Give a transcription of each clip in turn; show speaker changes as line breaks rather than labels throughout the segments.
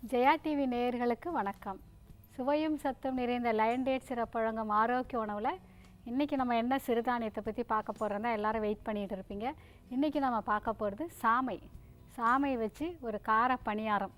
Jaya TV நேயர்களுக்கு வணக்கம். சுவையும் சத்தும் நிறைந்த லயன் டேட் சிறப்பு வழங்கும் ஆரோக்கிய உணவில் இன்றைக்கி நம்ம என்ன சிறுதானியத்தை பற்றி பார்க்க போகிறோன்னா எல்லோரும் வெயிட் பண்ணிகிட்டு இருப்பீங்க. இன்றைக்கி நம்ம பார்க்க போகிறது சாமை வச்சு ஒரு கார பணியாரம்.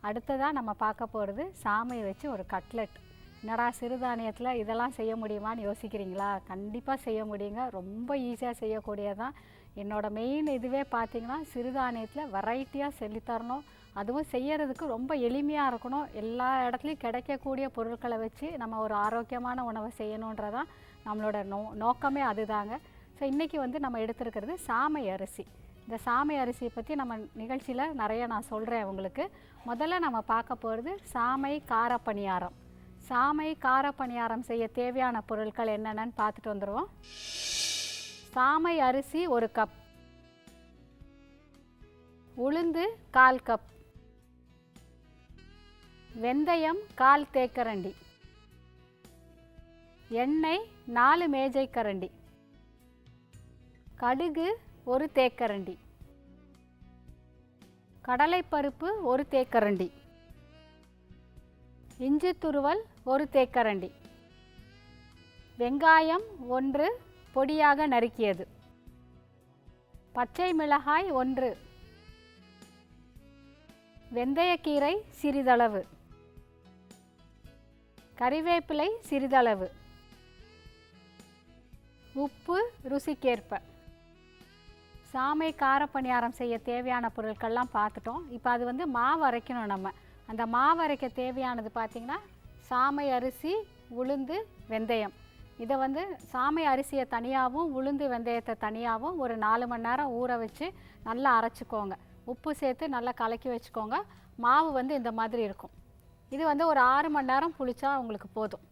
அடுத்ததாக நம்ம பார்க்க போகிறது சாமை வச்சு ஒரு கட்லெட். என்னடா சிறுதானியத்தில் இதெல்லாம் செய்ய முடியுமான்னு யோசிக்கிறீங்களா? கண்டிப்பாக செய்ய முடியுங்க. ரொம்ப ஈஸியாக செய்யக்கூடியதான். என்னோடய மெயின் இதுவே பார்த்திங்கன்னா சிறுதானியத்தில் வெரைட்டியாக சொல்லித்தரணும். அதுவும் செய்யறதுக்கு ரொம்ப எளிமையாக இருக்கணும். எல்லா இடத்துலையும் கிடைக்கக்கூடிய பொருட்களை வச்சு நம்ம ஒரு ஆரோக்கியமான உணவை செய்யணுன்றதான் நம்மளோட நோக்கமே அதுதாங்க. ஸோ இன்றைக்கி நம்ம எடுத்துருக்கிறது சாமை அரிசி. இந்த சாமை அரிசியை பற்றி நம்ம நிகழ்ச்சியில் நிறைய நான் சொல்கிறேன் உங்களுக்கு. முதல்ல நம்ம பார்க்க போகிறது சாமை காரப்பணியாரம். சாமை காரப்பணியாரம் செய்ய தேவையான பொருட்கள் என்னென்னு பார்த்துட்டு வந்துடுவோம். சாமை அரிசி 1 கப், உளுந்து 1/4 கப், வெந்தயம் 1/4 தேக்கரண்டி, எண்ணெய் 4 மேஜைக்கரண்டி, கடுகு 1 தேக்கரண்டி, கடலைப்பருப்பு 1 தேக்கரண்டி, இஞ்சி துருவல் 1 தேக்கரண்டி, வெங்காயம் 1 பொடியாக நறுக்கியது, பச்சை மிளகாய் 1, வெந்தயக்கீரை சிறிதளவு, கறிவேப்பிலை சிறிதளவு, உப்பு ருசிக்கேற்ப. சாமை காரப்பணியாரம் செய்ய தேவையான பொருட்கள்லாம் பார்த்துட்டோம். இப்போ அது மாவு அரைக்கணும். நம்ம அந்த மாவு அரைக்க தேவையானது பார்த்திங்கன்னா சாமை அரிசி, உளுந்து, வெந்தயம். இதை சாமை அரிசியை தனியாகவும் உளுந்து வெந்தயத்தை தனியாகவும் ஒரு 4 மணி நேரம் ஊற வச்சு நல்லா அரைச்சிக்கோங்க. உப்பு சேர்த்து நல்லா கலக்கி வச்சுக்கோங்க. மாவு இந்த மாதிரி இருக்கும். இது ஒரு 6 மணி நேரம் புளிச்சா உங்களுக்கு போதும்.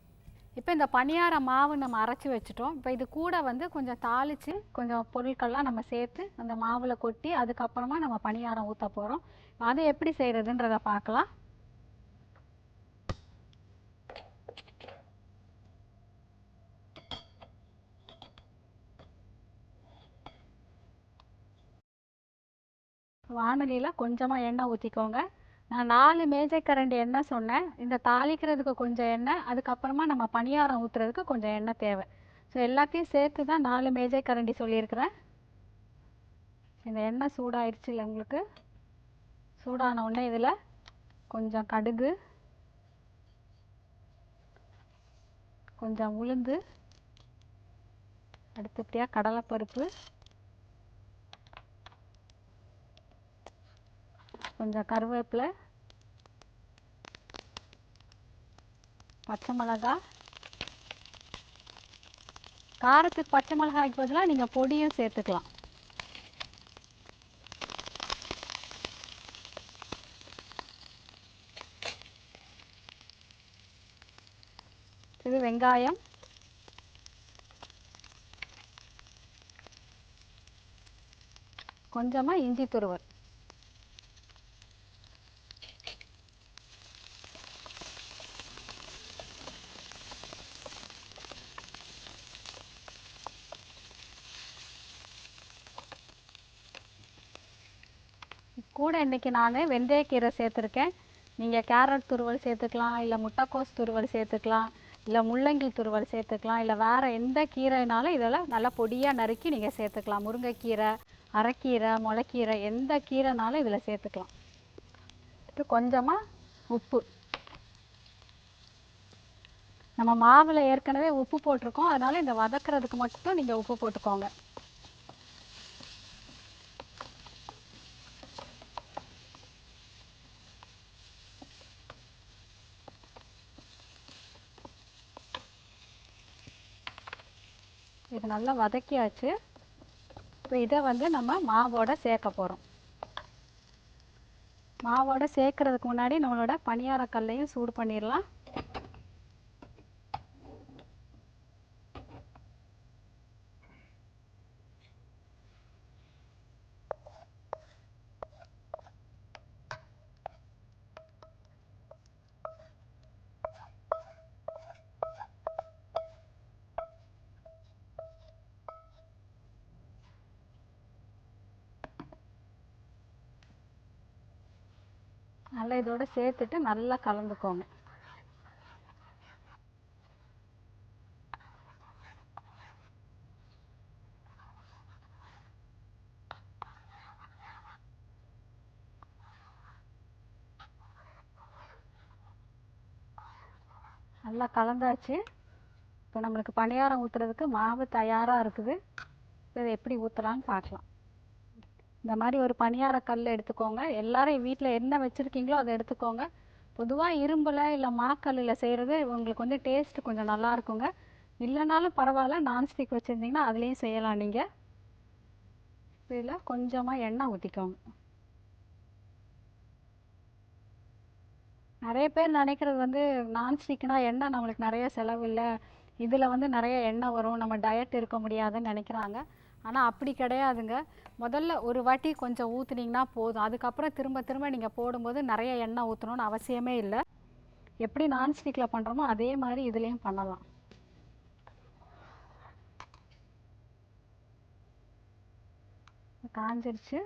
இப்போ இந்த பணியார மாவு நம்ம அரைச்சி வச்சுட்டோம். இப்போ இது கூட கொஞ்சம் தாளித்து கொஞ்சம் பொருட்கள்லாம் நம்ம சேர்த்து அந்த மாவில் கொட்டி அதுக்கப்புறமா நம்ம பணியாரம் ஊற்ற போகிறோம். அதை எப்படி செய்கிறதுன்றதை பார்க்கலாம். வானலியில் கொஞ்சமாக எண்ணெய் ஊற்றிக்கோங்க. நான் 4 மேஜைக்கரண்டி எண்ணெய் சொன்னேன். இந்த தாளிக்கிறதுக்கு கொஞ்சம் எண்ணெய், அதுக்கப்புறமா நம்ம பணியாரம் ஊற்றுறதுக்கு கொஞ்சம் எண்ணெய் தேவை. ஸோ எல்லாத்தையும் சேர்த்து தான் 4 மேஜைக்கரண்டி சொல்லியிருக்கிறேன். இந்த எண்ணெய் சூடாயிடுச்சு இல்லை உங்களுக்கு? சூடான உடனே இதில் கொஞ்சம் கடுகு, கொஞ்சம் உளுந்து, அடுத்தபடியாக கடலைப்பருப்பு, கொஞ்சம் கருவேப்பிலை, பச்சை மிளகாய். காரத்துக்கு பச்சை மிளகாய்க்கு பதிலாக நீங்கள் பொடியும் சேர்த்துக்கலாம். இது வெங்காயம், கொஞ்சமாக இஞ்சி துருவல், கூட இன்றைக்கி நான் வெந்தயக்கீரை சேர்த்துருக்கேன். நீங்கள் கேரட் துருவல் சேர்த்துக்கலாம், இல்லை முட்டைக்கோஸ் துருவல் சேர்த்துக்கலாம், இல்லை முள்ளங்கி துருவல் சேர்த்துக்கலாம், இல்லை வேறு எந்த கீரைனாலும் இதெல்லாம் நல்லா பொடியாக நறுக்கி நீங்கள் சேர்த்துக்கலாம். முருங்கைக்கீரை, அரைக்கீரை, முளைக்கீரை, எந்த கீரைனாலும் இதில் சேர்த்துக்கலாம். இப்போ கொஞ்சமாக உப்பு. நம்ம மாவில் ஏற்கனவே உப்பு போட்டிருக்கோம், அதனால் இந்த வதக்கிறதுக்கு மட்டும் நீங்கள் உப்பு போட்டுக்கோங்க. இது நல்லா வதக்கியாச்சு. இப்போ இதை நம்ம மாவோட சேர்க்க போகிறோம். மாவோட சேர்க்கறதுக்கு முன்னாடி நம்மளோட பணியார கல்லையும் சூடு பண்ணிடலாம். நல்லா இதோட சேர்த்துட்டு நல்லா கலந்துக்கோங்க. நல்லா கலந்தாச்சு. இப்போ நம்மளுக்கு பணியாரம் ஊற்றுறதுக்கு மாவு தயாராக இருக்குது. இதை எப்படி ஊற்றலான்னு பார்க்கலாம். இந்த மாதிரி ஒரு பணியார கல் எடுத்துக்கோங்க. எல்லாரும் வீட்டில் என்ன வச்சுருக்கீங்களோ அதை எடுத்துக்கோங்க. பொதுவாக இரும்பில் இல்லை மாக்கல்லில் செய்கிறது உங்களுக்கு வந்து டேஸ்ட்டு கொஞ்சம் நல்லா இருக்குங்க. இல்லைனாலும் பரவாயில்ல, நான்ஸ்டிக் வச்சுருந்தீங்கன்னா அதுலேயும் செய்யலாம். நீங்கள் இதில் கொஞ்சமாக எண்ணெய் ஊற்றிக்கோங்க. நிறைய பேர் நினைக்கிறது வந்து நான்ஸ்டிக்னா எண்ணெய் நம்மளுக்கு நிறைய செலவு இல்லை, இதில் வந்து நிறைய எண்ணெய் வரும், நம்ம டயட் இருக்க முடியாதுன்னு நினைக்கிறாங்க. ஆனால் அப்படி கிடையாதுங்க. முதல்ல ஒரு வாட்டி கொஞ்சம் ஊற்றுனீங்கன்னா போதும். அதுக்கப்புறம் திரும்ப திரும்ப நீங்கள் போடும்போது நிறைய எண்ணெய் ஊற்றணும்னு அவசியமே இல்லை. எப்படி நான்ஸ்டிக்கில் பண்ணுறோமோ அதே மாதிரி இதுலேயும் பண்ணலாம். காஞ்சிருச்சு.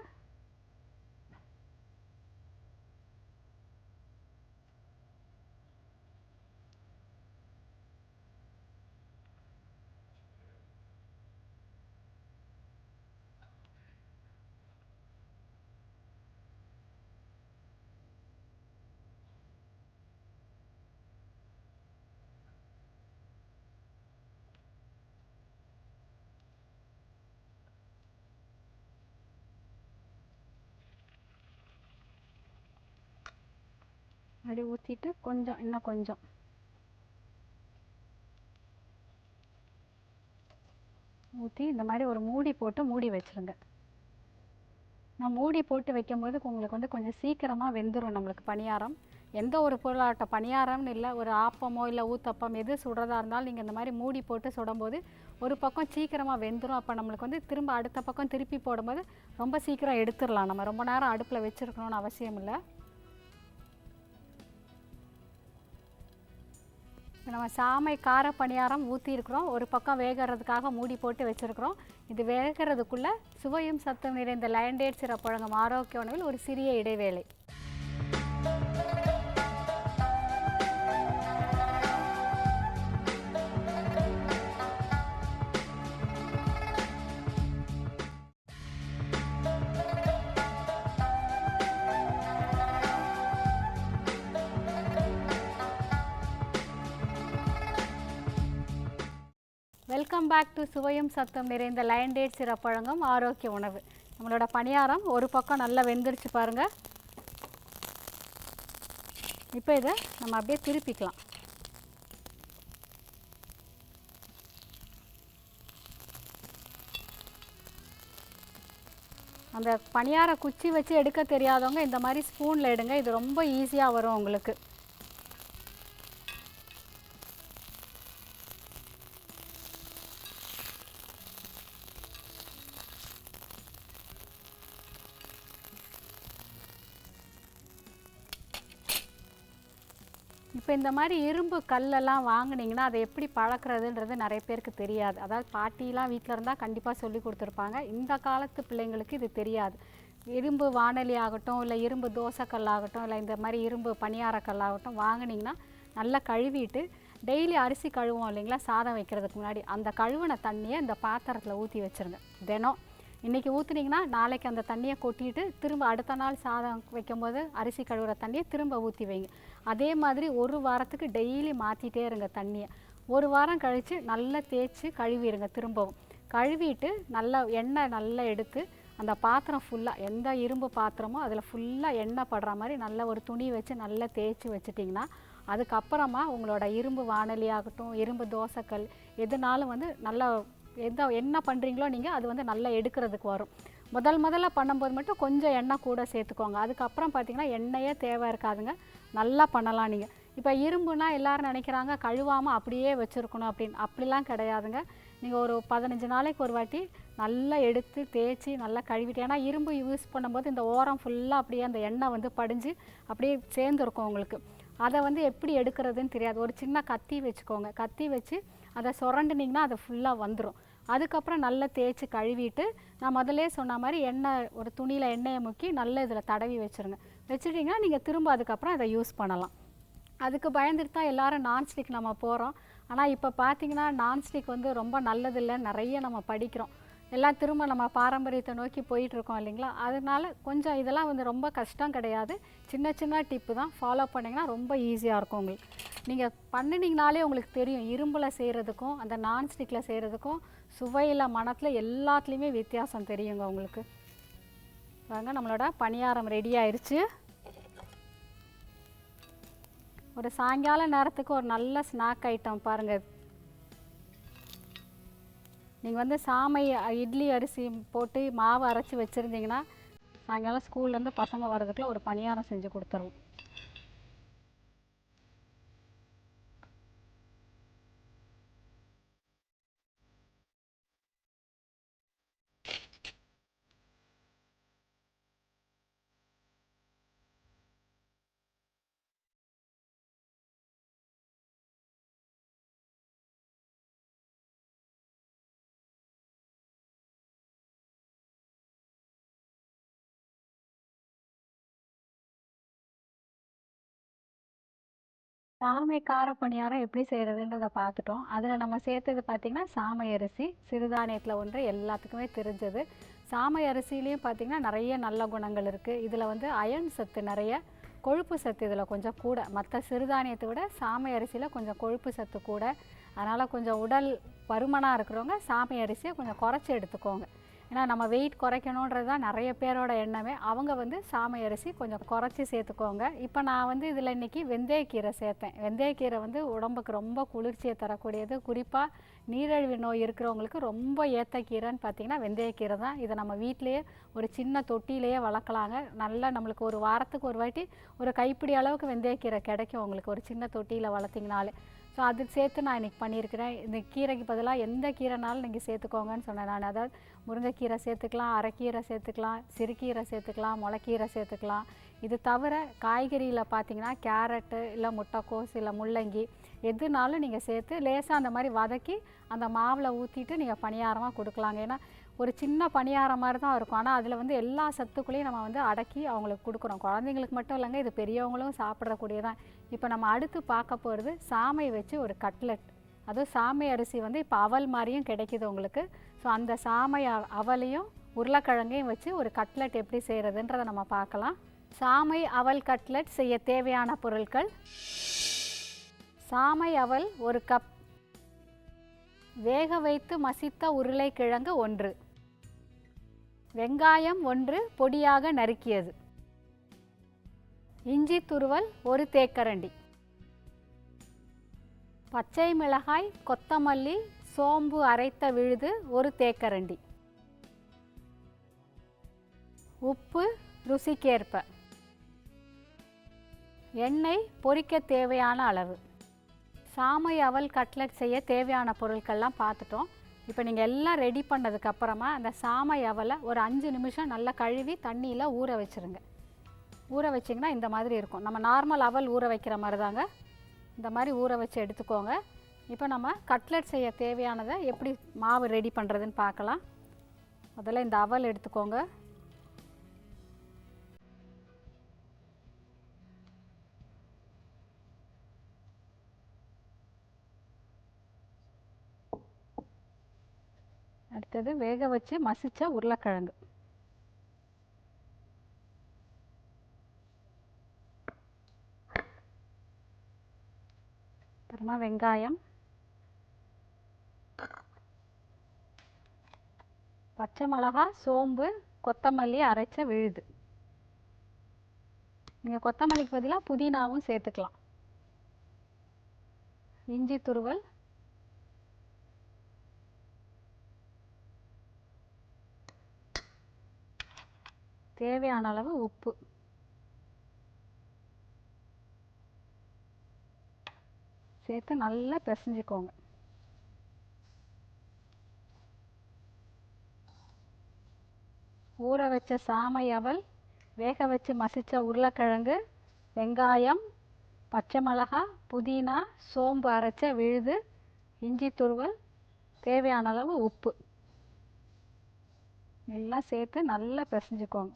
அப்படி ஊற்றிட்டு கொஞ்சம் இன்னும் கொஞ்சம் ஊற்றி இந்த மாதிரி ஒரு மூடி போட்டு மூடி வச்சுருங்க. நான் மூடி போட்டு வைக்கும்போது உங்களுக்கு வந்து கொஞ்சம் சீக்கிரமாக வெந்துடும் நம்மளுக்கு பணியாரம். எந்த ஒரு பொருளாகட்டும், பணியாரம்னு இல்லை, ஒரு ஆப்பமோ இல்லை ஊத்தப்பம் எது சுடுறதா இருந்தாலும் நீங்கள் இந்த மாதிரி மூடி போட்டு சுடும்போது ஒரு பக்கம் சீக்கிரமாக வெந்துடும். அப்போ நம்மளுக்கு வந்து திரும்ப அடுத்த பக்கம் திருப்பி போடும்போது ரொம்ப சீக்கிரம் எடுத்துடலாம். நம்ம ரொம்ப நேரம் அடுப்பில் வச்சுருக்கணும்னு அவசியம் இல்லை. நம்ம சாமை கார பணியாரம் ஊற்றிருக்கிறோம். ஒரு பக்கம் வேகிறதுக்காக மூடி போட்டு வச்சுருக்கிறோம். இது வேகிறதுக்குள்ளே சுவையும் சத்தும் நிறைந்த லயன் டேட்ஸ் சிரப் வழங்கும் ஆரோக்கிய உணவில் ஒரு சிறிய இடைவேளை. வெல்கம் பேக் டு சுவையும் சத்தம் நிறைந்த லயன் டேட்ஸ் சிரப் வழங்கும் ஆரோக்கிய உணவு. நம்மளோட பணியாரம் ஒரு பக்கம் நல்லா வெந்துருச்சு பாருங்கள். இப்போ இதை நம்ம அப்படியே திருப்பிக்கலாம். அந்த பணியார குச்சி வச்சு எடுக்க தெரியாதவங்க இந்த மாதிரி ஸ்பூனில் எடுங்க. இது ரொம்ப ஈஸியாக வரும் உங்களுக்கு. இப்போ இந்த மாதிரி இரும்பு கல்லெல்லாம் வாங்கினீங்கன்னா அதை எப்படி பழக்கிறதுன்றது நிறைய பேருக்கு தெரியாது. அதாவது பாட்டிலாம் வீட்டில் இருந்தால் கண்டிப்பாக சொல்லி கொடுத்துருப்பாங்க. இந்த காலத்து பிள்ளைங்களுக்கு இது தெரியாது. இரும்பு வானொலி ஆகட்டும், இல்லை இரும்பு தோசைக்கல் ஆகட்டும், இல்லை இந்த மாதிரி இரும்பு பணியாரக்கல் ஆகட்டும் வாங்கினீங்கன்னா நல்லா கழுவிட்டு, டெய்லி அரிசி கழுவோம் இல்லைங்களா சாதம் வைக்கிறதுக்கு முன்னாடி, அந்த கழுவின தண்ணியை இந்த பாத்திரத்தில் ஊற்றி வச்சுருங்க. தினம் இன்றைக்கி ஊற்றுனீங்கன்னா நாளைக்கு அந்த தண்ணியை கொட்டிட்டு திரும்ப அடுத்த நாள் சாதம் வைக்கும்போது அரிசி கழுவுற தண்ணியை திரும்ப ஊற்றி வைங்க. அதே மாதிரி ஒரு வாரத்துக்கு டெய்லி மாற்றிட்டே இருங்க தண்ணியை. ஒரு வாரம் கழித்து நல்லா தேய்ச்சி கழுவிடுங்க. திரும்பவும் கழுவிட்டு நல்லா எண்ணெய் நல்லா எடுத்து அந்த பாத்திரம் ஃபுல்லாக, எந்த இரும்பு பாத்திரமோ அதில் ஃபுல்லாக எண்ணெய் படுற மாதிரி நல்லா ஒரு துணி வச்சு நல்லா தேய்ச்சி வச்சிட்டிங்கன்னா அதுக்கப்புறமா உங்களோட இரும்பு வானொலி ஆகட்டும், இரும்பு தோசைக்கல் எதுனாலும் வந்து நல்லா என்ன பண்ணுறீங்களோ நீங்கள் அது வந்து நல்லா எடுக்கிறதுக்கு வரும். முதல்ல பண்ணும்போது மட்டும் கொஞ்சம் எண்ணெய் கூட சேர்த்துக்கோங்க. அதுக்கப்புறம் பார்த்திங்கன்னா எண்ணெயே தேவை இருக்காதுங்க. நல்லா பண்ணலாம் நீங்கள். இப்போ இரும்புனா எல்லோரும் நினைக்கிறாங்க கழுவாமல் அப்படியே வச்சுருக்கணும் அப்படின்னு. அப்படிலாம் கிடையாதுங்க. நீங்கள் ஒரு 15 நாளைக்கு ஒரு வாட்டி நல்லா எடுத்து தேய்ச்சி நல்லா கழுவிட்டு, ஏன்னா இரும்பு யூஸ் பண்ணும்போது இந்த ஓரம் ஃபுல்லாக அப்படியே அந்த எண்ணெய் வந்து படிஞ்சு அப்படியே சேர்ந்துருக்கும் உங்களுக்கு. அதை வந்து எப்படி எடுக்கிறதுன்னு தெரியாது. ஒரு சின்ன கத்தி வச்சுக்கோங்க. கத்தி வச்சு அதை சுரண்டுனிங்கன்னா அது ஃபுல்லாக வந்துடும். அதுக்கப்புறம் நல்லா தேய்ச்சி கழுவிட்டு நான் முதல்ல சொன்ன மாதிரி எண்ணெய் ஒரு துணியில் எண்ணெயை முக்கி நல்லா இதில் தடவி வச்சுருங்க. வச்சுட்டிங்கன்னா நீங்கள் திரும்ப அதுக்கப்புறம் அதை யூஸ் பண்ணலாம். அதுக்கு பயந்துட்டு தான் எல்லாரும் நான்ஸ்டிக் நம்ம போகிறோம். ஆனால் இப்போ பார்த்தீங்கன்னா நான்ஸ்டிக் வந்து ரொம்ப நல்லதில்லை, நிறைய நம்ம படிக்கிறோம். எல்லாம் திரும்ப நம்ம பாரம்பரியத்தை நோக்கி போயிட்டுருக்கோம் இல்லைங்களா? அதனால கொஞ்சம் இதெல்லாம் வந்து ரொம்ப கஷ்டம் கிடையாது. சின்ன சின்ன டிப்பு தான், ஃபாலோ பண்ணிங்கன்னா ரொம்ப ஈஸியாக இருக்கும் உங்களுக்கு. நீங்கள் பண்ணினீங்கனாலே உங்களுக்கு தெரியும், இரும்பில் செய்கிறதுக்கும் அந்த நான்ஸ்டிக்கில் செய்கிறதுக்கும் சுவையில் மணத்தில் எல்லாத்துலேயுமே வித்தியாசம் தெரியுங்க உங்களுக்கு. பாருங்க, நம்மளோட பணியாரம் ரெடி ஆயிடுச்சு. ஒரு சாயங்கால நேரத்துக்கு ஒரு நல்ல ஸ்நாக் ஐட்டம் பாருங்கள். நீங்கள் வந்து சாமை இட்லி அரிசி போட்டு மாவு அரைச்சி வச்சுருந்தீங்கன்னா சாயங்காலம் ஸ்கூல்லேருந்து பசங்க வர்றதுக்குள்ள ஒரு பணியாரம் செஞ்சு கொடுத்துருவோம். சாமை கார பணியாரம் எப்படி செய்கிறதுன்றதை பார்த்துட்டோம். அதில் நம்ம சேர்த்தது பார்த்திங்கன்னா சாமை அரிசி, சிறுதானியத்தில் ஒன்று எல்லாத்துக்குமே தெரிஞ்சது. சாமை அரிசிலையும் பார்த்திங்கன்னா நிறைய நல்ல குணங்கள் இருக்குது. இதில் வந்து அயர்ன் சத்து நிறைய, கொழுப்பு சத்து இதில் கொஞ்சம் கூட. மற்ற சிறுதானியத்தை விட சாமை அரிசியில் கொஞ்சம் கொழுப்பு சத்து கூட. அதனால் கொஞ்சம் உடல் பருமனாக இருக்கிறவங்க சாமை அரிசியை கொஞ்சம் குறைச்சி எடுத்துக்கோங்க. ஏன்னா நம்ம வெயிட் குறைக்கணுன்றது தான் நிறைய பேரோட எண்ணமே. அவங்க வந்து சாமை அரிசி கொஞ்சம் குறைச்சி சேர்த்துக்கோங்க. இப்போ நான் வந்து இதில் இன்றைக்கி வெந்தயக்கீரை சேர்த்தேன். வெந்தயக்கீரை வந்து உடம்புக்கு ரொம்ப குளிர்ச்சியை தரக்கூடியது. குறிப்பாக நீரிழிவு நோய் இருக்கிறவங்களுக்கு ரொம்ப ஏற்ற கீரைன்னு பார்த்திங்கன்னா வெந்தயக்கீரை தான். இதை நம்ம வீட்டிலையே ஒரு சின்ன தொட்டிலேயே வளர்க்கலாங்க. நல்லா நம்மளுக்கு ஒரு வாரத்துக்கு ஒரு வாட்டி ஒரு கைப்பிடி அளவுக்கு வெந்தயக்கீரை கிடைக்கும் உங்களுக்கு, ஒரு சின்ன தொட்டியில் வளர்த்திங்கனாலே. ஸோ அது சேர்த்து நான் இன்றைக்கி பண்ணியிருக்கிறேன். இந்த கீரைக்கு பதிலாக எந்த கீரைனாலும் நீங்கள் சேர்த்துக்கோங்கன்னு சொன்னேன் நான். அதாவது முருங்கைக்கீரை சேர்த்துக்கலாம், அரைக்கீரை சேர்த்துக்கலாம், சிறுகீரை சேர்த்துக்கலாம், முளைக்கீரை சேர்த்துக்கலாம். இது தவிர காய்கறியில் பார்த்தீங்கன்னா கேரட்டு இல்லை முட்டைக்கோஸ் இல்லை முள்ளங்கி எதுனாலும் நீங்கள் சேர்த்து லேசாக அந்த மாதிரி வதக்கி அந்த மாவில் ஊற்றிட்டு நீங்கள் பணியாரமாக கொடுக்கலாங்க. ஏன்னா ஒரு சின்ன பணியாரம் மாதிரி தான் இருக்கும், ஆனால் அதில் வந்து எல்லா சத்துக்குள்ளேயும் நம்ம வந்து அடக்கி அவங்களுக்கு கொடுக்குறோம். குழந்தைங்களுக்கு மட்டும் இல்லைங்க, இது பெரியவங்களும் சாப்பிட்றக்கூடியதான். இப்போ நம்ம அடுத்து பார்க்க போகிறது சாமை வச்சு ஒரு கட்லெட். அதுவும் சாமை அரிசி வந்து இப்போ அவல் மாதிரியும் கிடைக்கிது உங்களுக்கு. ஸோ அந்த சாமை அவலையும் உருளைக்கிழங்கையும் வச்சு ஒரு கட்லெட் எப்படி செய்கிறதுன்றதை நம்ம பார்க்கலாம். சாமை அவல் கட்லெட் செய்ய தேவையான பொருட்கள்: சாமை அவல் 1 கப், வேக வைத்து மசித்த உருளைக்கிழங்கு 1, வெங்காயம் 1 பொடியாக நறுக்கியது, இஞ்சி துருவல் 1 தேக்கரண்டி, பச்சை மிளகாய், கொத்தமல்லி, சோம்பு அரைத்த விழுது 1 தேக்கரண்டி, உப்பு ருசிக்கேற்ப, எண்ணெய் பொரிக்க தேவையான அளவு. சாமை அவல் கட்லெட் செய்ய தேவையான பொருட்கள்லாம் பார்த்துட்டோம். இப்போ நீங்கள் எல்லாம் ரெடி பண்ணதுக்கப்புறமா அந்த சாமை அவலை ஒரு 5 நிமிஷம் நல்லா கழுவி தண்ணியில் ஊற வச்சுருங்க. ஊற வச்சிங்கன்னா இந்த மாதிரி இருக்கும். நம்ம நார்மல் அவல் ஊற வைக்கிற மாதிரி தாங்க, இந்த மாதிரி ஊற வச்சு எடுத்துக்கோங்க. இப்போ நம்ம கட்லெட் செய்ய தேவையானதை எப்படி மாவு ரெடி பண்ணுறதுன்னு பார்க்கலாம். முதல்ல இந்த அவல் எடுத்துக்கோங்க. அடுத்தது வேக வச்சு மசித்த உருளைக்கிழங்கு, அப்புறமா வெங்காயம், பச்சை மிளகாய், சோம்பு, கொத்தமல்லி அரைச்ச விழுது. நீங்கள் கொத்தமல்லிக்கு பதிலாக புதினாவும் சேர்த்துக்கலாம். இஞ்சி துருவல், தேவையான அளவு உப்பு, சேர்த்து நல்லா பிசைஞ்சுக்கோங்க. ஊற வச்ச சாமை அவல், வேக வச்சு மசித்த உருளைக்கிழங்கு, வெங்காயம், பச்சை மிளகாய், புதினா, சோம்பு அரைச்ச விழுது, இஞ்சி துருவல், தேவையான அளவு உப்பு எல்லாம் சேர்த்து நல்லா பிசைஞ்சுக்கோங்க.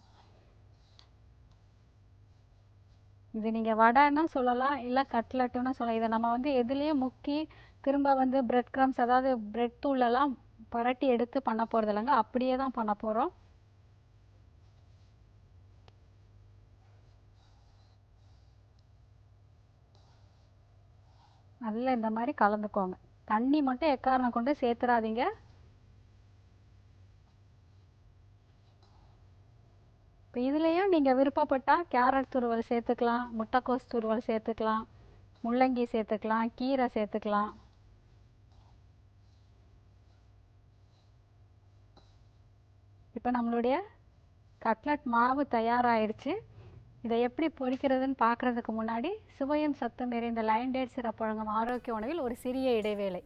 இது நீங்கள் வடைன்னு சொல்லலாம், இல்லை கட்லட்டுன்னு சொல்லலாம். இதை நம்ம வந்து எதுலேயும் முக்கி திரும்ப வந்து பிரெட் க்ரம்ஸ், அதாவது பிரெட் தூளெல்லாம் பரட்டி எடுத்து பண்ண போகிறது இல்லைங்க, அப்படியே தான் பண்ண போகிறோம். நல்லா இந்த மாதிரி கலந்துக்கோங்க. தண்ணி மட்டும் எக்காரணம் கொண்டு சேர்த்துறாதீங்க. இப்போ இதுலேயும் நீங்கள் விருப்பப்பட்டால் கேரட் துருவல் சேர்த்துக்கலாம், முட்டைக்கோஸ் துருவல் சேர்த்துக்கலாம், முள்ளங்கி சேர்த்துக்கலாம், கீரை சேர்த்துக்கலாம். இப்போ நம்மளுடைய கட்லட் மாவு தயாராகிடுச்சு. இதை எப்படி பொரிக்கிறதுன்னு பார்க்குறதுக்கு முன்னாடி சுவையும் சத்தும் நிறைந்த லயன் டேட் சிரப் வழங்கும் ஆரோக்கிய உணவில் ஒரு சிறிய இடைவேளை.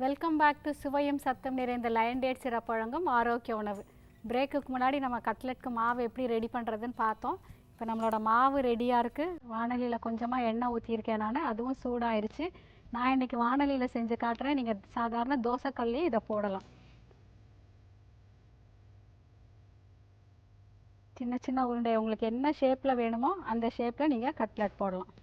வெல்கம் பேக் டு சுவையும் சத்தம் நிறைந்த லயன் டேட் சிரப் வழங்கும் ஆரோக்கிய உணவு. பிரேக்குக்கு முன்னாடி நம்ம கட்லெட்க்கு மாவு எப்படி ரெடி பண்ணுறதுன்னு பார்த்தோம். இப்போ நம்மளோட மாவு ரெடியாக இருக்குது. வானலியில் கொஞ்சமாக எண்ணெய் ஊற்றியிருக்கேன் நான், அதுவும் சூடாயிருச்சு. நான் இன்றைக்கி வானலியில் செஞ்சு காட்டுறேன். நீங்கள் சாதாரண தோசைக்கல்லையே இதை போடலாம். சின்ன சின்ன உருண்டை உங்களுக்கு என்ன ஷேப்பில் வேணுமோ அந்த ஷேப்பில் நீங்கள் கட்லெட் போடலாம்.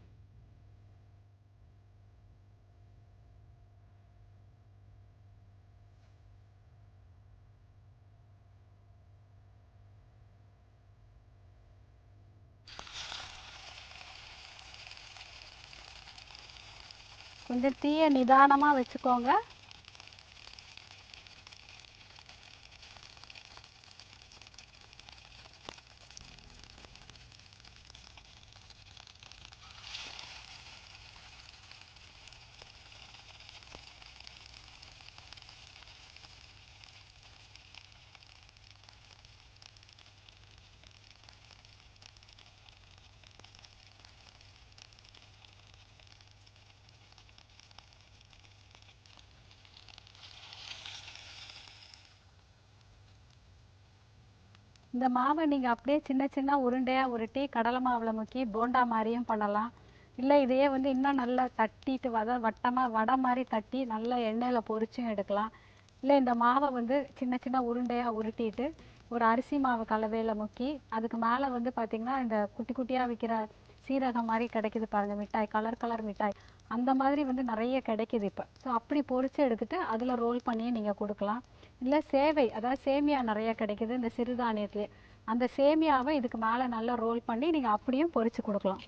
கொஞ்சம் தீயை நிதானமாக வச்சுக்கோங்க. இந்த மாவை நீங்கள் அப்படியே சின்ன சின்ன உருண்டையாக உருட்டி கடலை மாவில் முக்கி போண்டா மாதிரியும் பண்ணலாம். இல்லை இதையே வந்து இன்னும் நல்லா தட்டிட்டு வட்டமாக வடை மாதிரி தட்டி நல்லா எண்ணெயில் பொரிச்சும் எடுக்கலாம். இல்லை இந்த மாவை வந்து சின்ன சின்ன உருண்டையாக உருட்டிட்டு ஒரு அரிசி மாவு கலவையில் முக்கி அதுக்கு மேலே வந்து பார்த்திங்கன்னா இந்த குட்டி குட்டியாக விற்கிற சீரகம் மாதிரி கிடைக்கிது பாருங்கள், மிட்டாய், கலர் கலர் மிட்டாய், அந்த மாதிரி வந்து நிறைய கிடைக்கிது இப்போ. ஸோ அப்படி பொரித்து எடுத்துகிட்டு அதில் ரோல் பண்ணியே நீங்கள் கொடுக்கலாம். இல்லை சேவை, அதாவது சேமியா நிறைய கிடைக்கிது இந்த சிறுதானியத்துலேயே, அந்த சேமியாவை இதுக்கு மேலே நல்லா ரோல் பண்ணி நீங்கள் அப்படியும் பொரித்து கொடுக்கலாம்.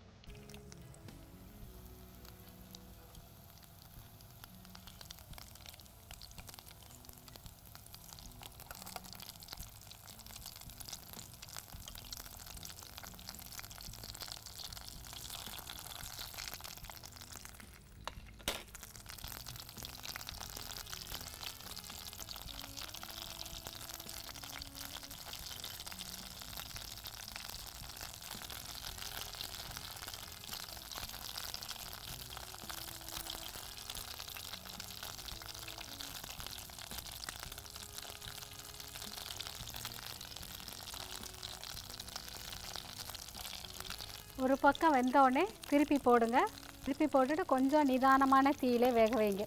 ஒரு பக்கம் வெந்தோடனே திருப்பி போடுங்க. திருப்பி போட்டுட்டு கொஞ்சம் நிதானமான தீயிலே வேக வைங்க.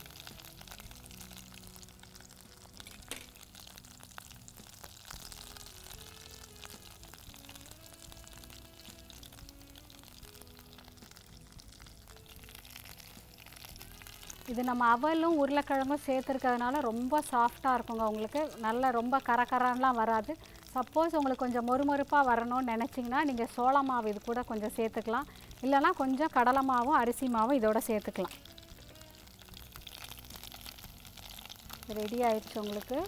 இது நம்ம அவலும் உருளைக்கிழங்கும் சேர்த்துருக்கிறதுனால ரொம்ப சாஃப்டாக இருக்குங்க. உங்களுக்கு நல்லா ரொம்ப கரகரன்லாம் வராது. சப்போஸ் உங்களுக்கு கொஞ்சம் மொறுமொறுப்பாக வரணும்னு நினச்சிங்கன்னா நீங்கள் சோள மாவு இது கூட கொஞ்சம் சேர்த்துக்கலாம். இல்லைனா கொஞ்சம் கடலை மாவும் அரிசி மாவும் இதோட சேர்த்துக்கலாம். ரெடி ஆயிடுச்சு உங்களுக்கு.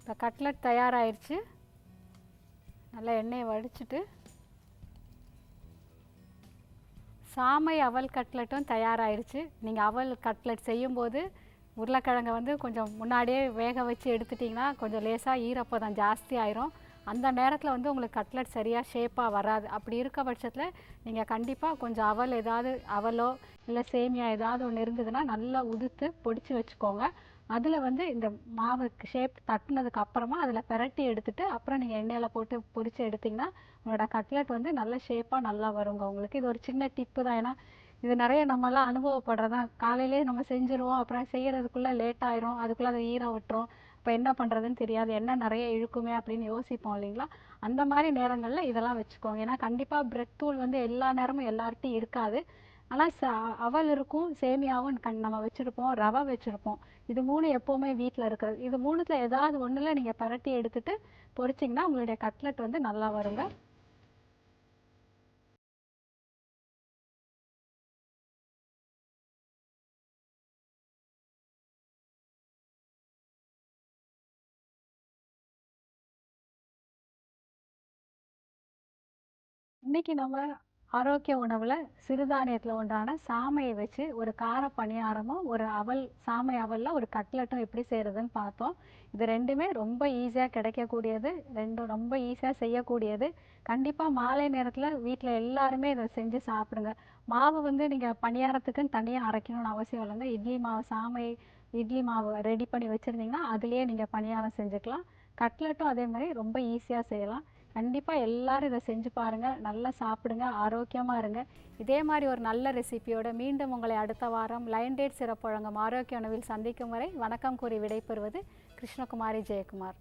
இப்போ கட்லட் தயாராகிருச்சு. நல்லா எண்ணெயை வடிச்சிட்டு சாமை அவல் கட்லட்டும் தயாராகிருச்சு. நீங்கள் அவல் கட்லட் செய்யும்போது உருளைக்கிழங்கை வந்து கொஞ்சம் முன்னாடியே வேக வச்சு எடுத்துட்டிங்கன்னா கொஞ்சம் லேசாக ஈரப்பதம் ஜாஸ்தி ஆயிரும். அந்த நேரத்தில் வந்து உங்களுக்கு கட்லட் சரியாக ஷேப்பாக வராது. அப்படி இருக்க பட்சத்தில் நீங்கள் கண்டிப்பாக கொஞ்சம் அவலோ இல்லை சேமியா ஏதாவது ஒன்று இருந்ததுன்னா நல்லா உதுத்து பொடிச்சு வச்சுக்கோங்க. அதில் வந்து இந்த மாவுக்கு ஷேப் தட்டினதுக்கு அப்புறமா அதில் பிரட்டி எடுத்துட்டு அப்புறம் நீங்கள் எண்ணெயில் போட்டு பொரித்து எடுத்திங்கன்னா உங்களோட கட்லட் வந்து நல்ல ஷேப்பாக நல்லா வருங்க உங்களுக்கு. இது ஒரு சின்ன டிப்பு தான். ஏன்னா இது நிறைய நம்மலாம் அனுபவப்படுறதான். காலையிலே நம்ம செஞ்சுருவோம், அப்புறம் செய்கிறதுக்குள்ளே லேட் ஆயிரும், அதுக்குள்ளே அதை ஈரம் விட்டுரும், இப்போ என்ன பண்ணுறதுன்னு தெரியாது, எண்ணெய் நிறைய இழுக்குமே அப்படின்னு யோசிப்போம் இல்லைங்களா. அந்த மாதிரி நேரங்களில் இதெல்லாம் வச்சுக்கோங்க. ஏன்னா கண்டிப்பாக பிரெட் தூள் வந்து எல்லா நேரமும் எல்லார்ட்டையும் இருக்காது. ஆனால் அவல் இருக்கும், சேமியாவும் நம்ம வச்சுருப்போம், ரவை வச்சுருப்போம். இது 3 எப்போவுமே வீட்டில் இருக்கிறது. இது 3த்தில் ஏதாவது ஒன்றில் நீங்கள் பரட்டி எடுத்துட்டு பொரிச்சிங்கன்னா உங்களுடைய கட்லட் வந்து நல்லா வருங்க. இன்னைக்கு நம்ம ஆரோக்கிய உணவுல சிறுதானியத்துல உண்டான சாமையை வச்சு ஒரு கார பணியாரமும் ஒரு சாமை அவல்ல ஒரு கட்லட்டும் எப்படி செய்யறதுன்னு பார்த்தோம். இது ரெண்டுமே ரொம்ப ஈஸியா கிடைக்கக்கூடியது, ரெண்டும் ரொம்ப ஈஸியா செய்யக்கூடியது. கண்டிப்பா மாலை நேரத்துல வீட்ல எல்லாருமே இதை செஞ்சு சாப்பிடுங்க. மாவு வந்து நீங்க பணியாரத்துக்குன்னு தனியா அரைக்கணும்னு அவசியம் இல்லைங்க. இட்லி மாவு இட்லி மாவு ரெடி பண்ணி வச்சிருந்தீங்கன்னா அதுலயே நீங்க பணியாரம் செஞ்சுக்கலாம். கட்லட்டும் அதே மாதிரி ரொம்ப ஈஸியா செய்யலாம். கண்டிப்பாக எல்லாரும் இதை செஞ்சு பாருங்கள், நல்லா சாப்பிடுங்க, ஆரோக்கியமாக இருங்க. இதே மாதிரி ஒரு நல்ல ரெசிபியோட மீண்டும் உங்களை அடுத்த வாரம் லயன் டேட் சிறப்பு வழங்கும் ஆரோக்கிய உணவில் சந்திக்கும் வரை வணக்கம் கூறி விடைபெறுவது கிருஷ்ணகுமாரி ஜெயக்குமார்.